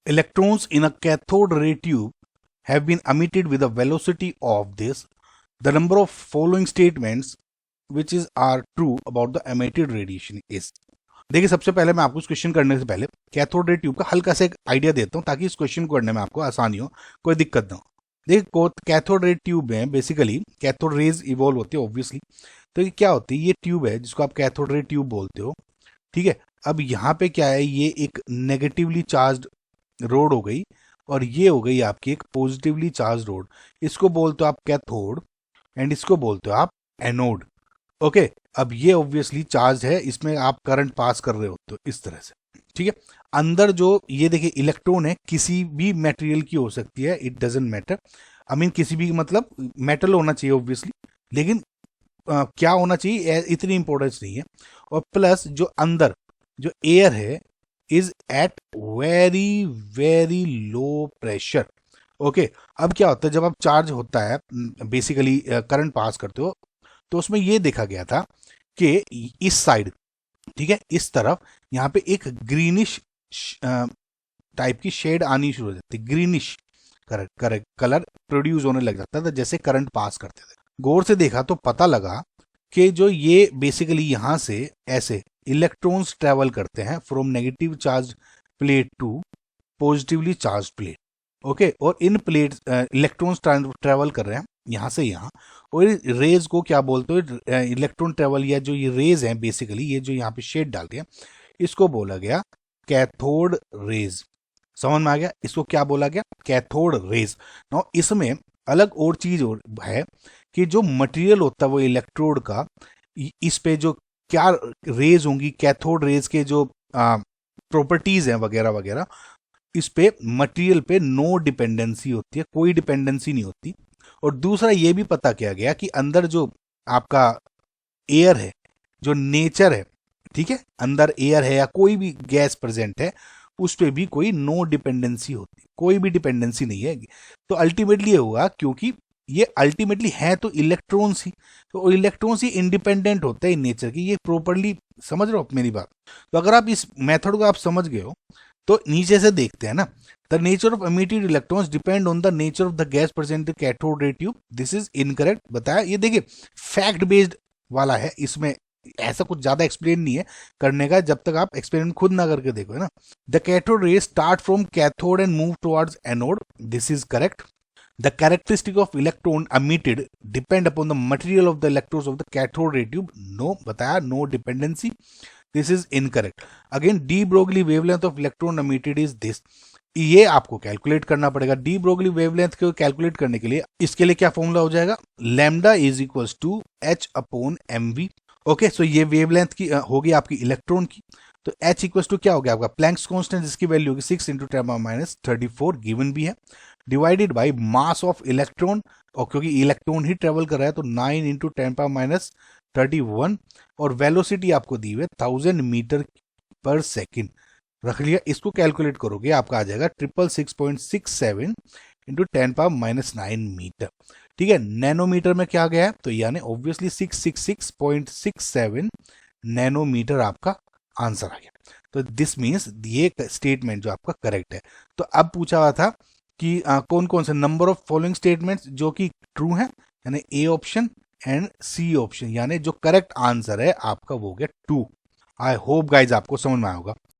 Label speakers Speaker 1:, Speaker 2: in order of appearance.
Speaker 1: electrons in a cathode ray tube have been emitted with a velocity of this. The number of following statements which is are true about the emitted radiation is. देखिए, सबसे पहले मैं आपको इस question करने से पहले cathode ray tube का हल्का सा एक आइडिया देता हूं ताकि इस क्वेश्चन को करने में आपको आसानी हो, कोई दिक्कत ना हो। देखिए, कैथोड रे ट्यूब में बेसिकली कैथोड रेज इवॉल्व होती है ऑब्वियसली। तो ये क्या होती है, ये ट्यूब है जिसको आप कैथोड रे ट्यूब बोलते हो, ठीक है। अब यहाँ पे क्या है, ये एक नेगेटिवली चार्ज रोड हो गई और ये हो गई आपकी एक पॉजिटिवली चार्ज रोड। इसको बोलते हो आप कैथोड एंड इसको बोलते हो आप एनोड। ओके, अब ये ऑब्वियसली चार्ज है, इसमें आप करंट पास कर रहे हो तो इस तरह से, ठीक है। अंदर जो ये देखिए इलेक्ट्रॉन है, किसी भी मटेरियल की हो सकती है, it doesn't matter. I mean किसी भी मतलब मेटल होना चाहिए ऑब्वियसली, लेकिन क्या होना चाहिए इतनी इंपॉर्टेंस नहीं है। और प्लस जो अंदर जो एयर है is at very very low pressure. Okay, अब क्या होता है जब आप चार्ज होता है बेसिकली करंट पास करते हो, तो उसमें ये देखा गया था कि इस साइड, ठीक है, इस तरफ यहाँ पे एक ग्रीनिश टाइप की शेड आनी शुरू हो जाती, ग्रीनिश कलर प्रोड्यूस होने लग जाता था जैसे करंट पास करते थे। गौर से देखा तो पता लगा कि जो ये बेसिकली यहाँ से ऐसे इलेक्ट्रॉन्स ट्रेवल करते हैं from negative charge plate to positively charge plate. Okay, और इन प्लेट इलेक्ट्रॉन्स ट्रेवल कर रहे हैं यहाँ से यहाँ, और रेज को क्या बोलते हो, इलेक्ट्रॉन ट्रेवल या जो ये रेज हैं बेसिकली ये जो यहाँ पे शेड डालते हैं इसको बोला गया कैथोड रेज। समझ में आ गया, इसको क्या बोला गया, कैथोड रेज। नाउ इसमें अलग और चीज और है कि जो मटेरियल होता है वो इलेक्ट्रोड का, इस पे जो क्या रेज होंगी, कैथोड रेज के जो प्रॉपर्टीज हैं वगैरह वगैरह, इस पे मटेरियल पे नो डिपेंडेंसी होती है, कोई डिपेंडेंसी नहीं होती। और दूसरा ये भी पता किया गया कि अंदर जो आपका एयर है, जो नेचर है, ठीक है, अंदर एयर है या कोई भी गैस प्रेजेंट है उस पर भी कोई नो डिपेंडेंसी होती, कोई भी डिपेंडेंसी नहीं है। तो अल्टीमेटली ये हुआ क्योंकि ये अल्टीमेटली है तो इलेक्ट्रॉन्स ही, तो इलेक्ट्रॉन्स ही इंडिपेंडेंट होते हैं नेचर की, ये प्रॉपरली समझ रहे हो मेरी बात। तो अगर आप इस मेथड को आप समझ गए हो तो नीचे से देखते हैं ना, the nature of emitted electrons depend on the nature of the gas present in cathode ray tube, this is incorrect बताया। ये देखिए फैक्ट बेस्ड वाला है, इसमें ऐसा कुछ ज्यादा एक्सप्लेन नहीं है करने का जब तक आप एक्सपेरिमेंट खुद ना करके देखो, है ना। The cathode ray start from cathode and move towards anode, this is correct. The characteristic of electron emitted depend upon the material of the electrodes of the cathode ray tube. No, बताया no dependency. This is incorrect. Again, de Broglie wavelength of electron emitted is this. ये आपको calculate करना पड़ेगा। De Broglie wavelength को calculate करने के लिए इसके लिए क्या फॉर्मूला हो जाएगा, lambda is equals to H upon M V. Okay, so ये वेवलेंथ की होगी आपकी इलेक्ट्रॉन की, तो एच इक्वल्स टू क्या हो गया आपका प्लैंक्स कांस्टेंट, जिसकी वैल्यू होगी 6 इंटू 10⁻34 गिवन भी है, divided by mass of electron, और क्योंकि इलेक्ट्रॉन ही ट्रेवल कर रहा है तो 9 इंटू 10⁻31, और वेलोसिटी आपको दी हुई है 1000 मीटर पर सेकेंड रख लिया। इसको कैलकुलेट करोगे आपका आ जाएगा 666.67 इंटू 10⁻9 मीटर, ठीक है। नैनोमीटर में क्या गया है, तो यानी ऑब्वियसली 666.67 नैनोमीटर आपका आंसर आ गया। तो दिस मीन्स ये स्टेटमेंट जो आपका करेक्ट है। तो अब पूछा हुआ था कि कौन कौन से नंबर ऑफ फॉलोइंग स्टेटमेंट्स जो कि ट्रू है, यानी A option and C option, यानी जो करेक्ट आंसर है आपका वो हो गया 2। आई होप गाइज आपको समझ में आया होगा।